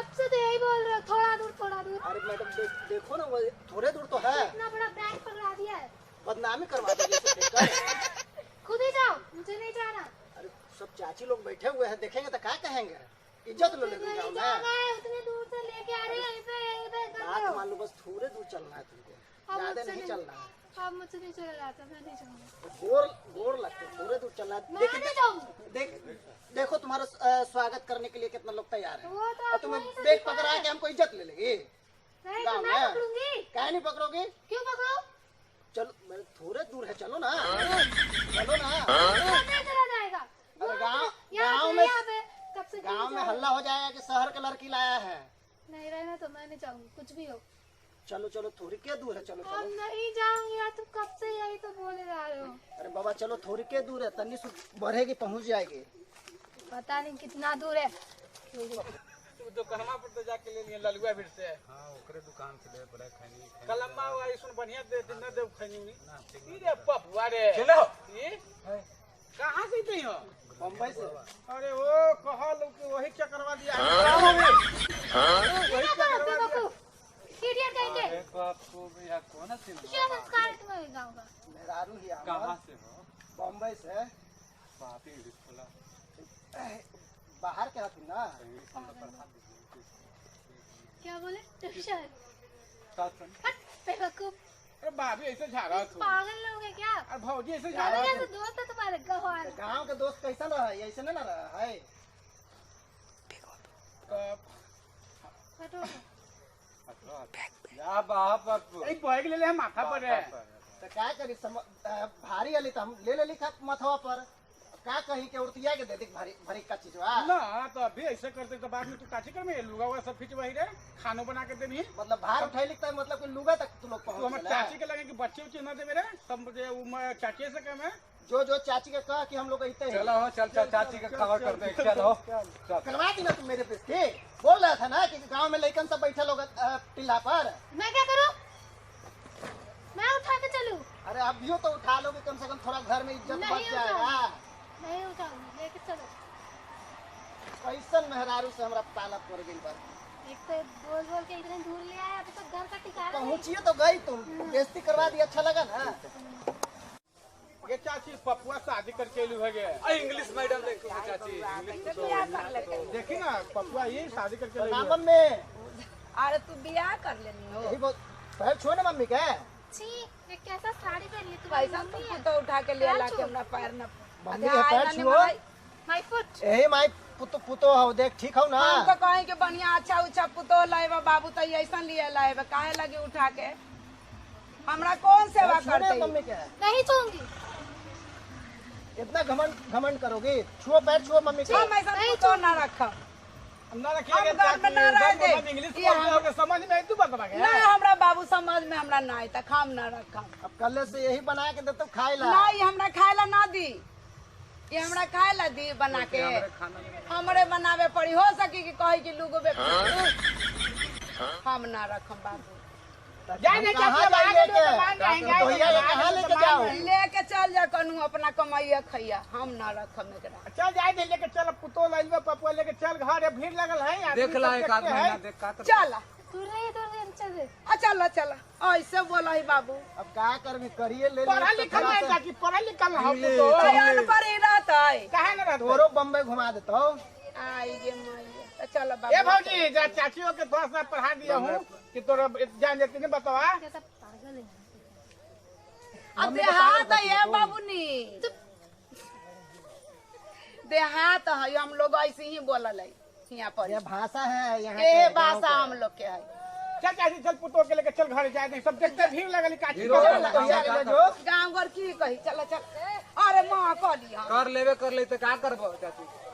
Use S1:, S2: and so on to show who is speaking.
S1: कब से तो यही बोल रहे हो, थोड़ा दूर थोड़ा दूर।
S2: अरे मैडम देखो ना, वो थोड़े दूर तो है।
S1: इतना बड़ा बैग पकड़ा दिया है।
S2: बदनामी करवा देंगे इसे देखकर।
S1: खुद ही जाओ, मुझे नहीं जाना।
S2: अरे सब चाची लोग बैठे हुए हैं, देखेंगे तो क्या कहेंगे? इज्जत लो लेकिन गाँव में।
S1: उतने दूर से लेके आ रही है, यहीं पे कर
S2: बात
S1: दो।
S2: मान लो, बस थोड़े दूर चलना है तुमको, ज्यादा नहीं चलना है।
S1: अब मुझसे नहीं चला जाता, मैं नहीं जाऊंगी।
S2: गोर लगते, थोड़े दूर चलना है।
S1: मैं नहीं जाऊंगी।
S2: देखो तुम्हारा स्वागत करने के लिए कितना लोग तैयार है।
S1: वो तो
S2: और
S1: आप
S2: तुम्हें
S1: वहीं से
S2: बैग
S1: दिखा
S2: पकड़ा
S1: रहे
S2: के हमको इज्जत ले लेगी
S1: नहीं,
S2: गाँव
S1: तो
S2: में?
S1: मैं पकड़ूंगी।
S2: क्या नहीं पकड़ोगी?
S1: क्यों पकड़ो?
S2: चलो मेरे थोड़े दूर है, चलो ना, चलो ना।
S1: नहीं चला जाएगा।
S2: अरे
S1: यहाँ पे कब से
S2: गाँव में हल्ला हो जाएगा कि शहर का लड़की लाया है।
S1: नहीं रहना तो मैं नहीं जाऊंगी, कुछ भी हो।
S2: चलो चलो, थोड़ी क्या दूर है, चलो
S1: अब
S2: चलो।
S1: नहीं जाऊंगी यार, तुम कब से यही तो बोले जा रहे हो।
S2: अरे बाबा चलो, थोड़ी क्या दूर है, तन्नी से बढ़ेगी, पहुंच जाएगी।
S1: पता नहीं कितना दूर है।
S3: तो कहमा पर तो जाके ले लिए ललुआ फिर से।
S4: हां ओकरे दुकान से ले बड़ा खैनी
S3: कलम्मा हुआ इसमें बढ़िया दे न दे खैनी नहीं रे पपुआ रे।
S4: चलो
S3: ये कहां से तुई हो?
S2: बम्बई से।
S3: अरे वो कहल कि वही क्या करवा दिया गांव में। वही क्या करवा दिया?
S1: इडियट कहीं के।
S4: देखो आपको भैया कौन है सिंह
S1: क्या संस्कार है तुम्हारे गांव का?
S2: मेहरारू ही आवा।
S4: कहां से हो?
S2: बम्बई से।
S4: बात ही खोला
S2: बाहर के हथिन ना।
S1: क्या बोले? ट्यूशन।
S4: साथ
S1: हट बेवकूफ,
S3: अरे भाभी ऐसे झाड़ा तू।
S1: पागल लोग है क्या?
S3: अरे भौजी ऐसे
S1: अरे
S3: झाड़ा
S1: कैसे दोस्त है तुम्हारे गवार?
S2: गाँव के दोस्त कैसा रहा है? ऐसे नहीं ना रहा है।
S1: हटो।
S4: या बाप बाप
S3: एक बैग ले ले हम माथा पर है।
S2: तो क्या करी भारी अली तो हम ले ले लिखा मथवा पर। क्या कहीं के उड़तिया के दे दी भारी भारी का चीज
S3: ना तो अभी ऐसे करते तो बाद में तू काची कर में लुगा हुआ सब खींच वही रे खानो बना के देनी।
S2: मतलब भार उठाई लिखता है, मतलब कि लुगा तक तू लोग
S3: तू
S2: पहुंच
S3: हमारे चाची के लगे कि बच्चे उच्चे न देवे रे सब मुझे चाची से कम है।
S2: जो चाची के कहा कि हम लोग इतने हैं।
S4: चलो चल चल चाची का खबर कर दे चलो
S2: करवा दी ना तुम मेरे पे ठीक बोल रहा था ना कि गांव में लड़कन सब बैठे लोग टिल्ला पर।
S1: मैं क्या करूं? मैं उठा के चलूं?
S2: अरे अभियो तो उठा लोगे, कम से कम थोड़ा घर में इज्जत
S1: नहीं
S2: बच जाएगा।
S1: नहीं उठाऊंगी, लेके चलो।
S2: कैसन मेहरारू से हमरा पाला पड़ गई बस।
S1: एक तो बोल बोल के इतने दूर ले आया, अभी तक घर का ठिकाना नहीं।
S2: पहुंचिए तो गई तुम, बेइज्जती करवा दी, अच्छा लगा ना?
S3: ये चाची पपुआ शादी करके लू है
S4: इंग्लिश मैडम देखो चाची इंग्लिश
S3: देखी ना पपुआ ये शादी करके
S2: ना मम्मी,
S5: अरे तू बियाह कर लेनी हो।
S2: यही बोल पैर छुओ ना मम्मी के।
S1: छी, ये कैसा साड़ी पहनी है तुम्हारी
S5: पैसा तू
S1: मम्मी है?
S5: तो उठा के ले ला के हमरा पैर न
S2: मम्मी के पैर छुओ।
S1: My foot.
S2: यही माई पुतो हो, देख ठीक हो ना?
S5: हम तो कहें कि बढ़िया अच्छा उच्छा पुतो लाएबा बाबू तो ऐसा लिए लाएबा काहे लगे उठा के हमरा कौन सेवा
S2: छुओ ना
S5: करते
S2: मम्मी के।
S1: नहीं छूंगी।
S2: इतना घमंड करोगे? छुओ पैर छुओ मम्मी के।
S5: हम ऐसा पुतो ना रखम
S3: ना
S5: हम घर में ना रह दे।
S3: इंग्लिश
S5: ये हम-
S3: समझ में आई तू बता
S5: ना हमरा बाबू समझ में हमरा ना आई तक हम ना रखम।
S2: अब कल से यही बना के देता खाए ला।
S5: ना ये हमरा खाए ला ना दी, ये हमरा खाए ला दी बना के हमरे बनावे पड़ी। हो सकी कि कही कि लुगो बे हम ना रखम बाबू।
S3: जाए नहीं
S2: कहाँ
S3: चाची
S2: जाएंगे
S3: आगे
S2: के?
S3: तो मान जाएंगे
S2: तो भैया ये कहाँ लेके जाओ?
S5: लेके चल जा कनु अपना कमाइया खैया, हम ना रखम एकरा।
S3: चल जाए दे लेके चल पुतो लाइल पपुआ लेके चल घर भीड़ लगल है
S4: देख ला एक आध महीना देख का
S5: चला
S1: दूर रही दूर चल दे।
S5: चला चला ऐसे बोला ही बाबू।
S2: अब क्या करबी, करिए ले
S3: पढ़ा
S2: ले।
S3: लिखल नहीं चाची पढ़ा लिखल हम
S4: इंग्लिश।
S3: तो
S5: तैयार पर ही रहता है।
S3: काहे ना रहते
S2: तोरो बम्बई घुमा देता हूँ।
S5: आई गे मैया तो चलो
S3: ए
S5: बाबू।
S3: भौजी जा चाचियों के थोड़ा सा पढ़ा दिया हूँ कि तोरा जान जाती नहीं बतावा।
S1: कैसा पागल है।
S5: अब देहात है ये बाबूनी, देहात है हम लोग ऐसे ही बोलल है यहाँ पर।
S2: ये भाषा है यहाँ
S5: ये
S2: के गाँव
S5: भाषा
S2: के।
S5: हम लोग के है।
S3: चल चाची चल पुतो के लेके चल घर जाए नहीं सब देखते भीड़ लगल काची
S4: हीरो
S3: कर
S4: वाला
S2: भैया के ले जो।
S5: गाँव घर की कही चला चल। अरे माँ कह लिया
S4: कर लेवे कर ले तो का करबो चाची।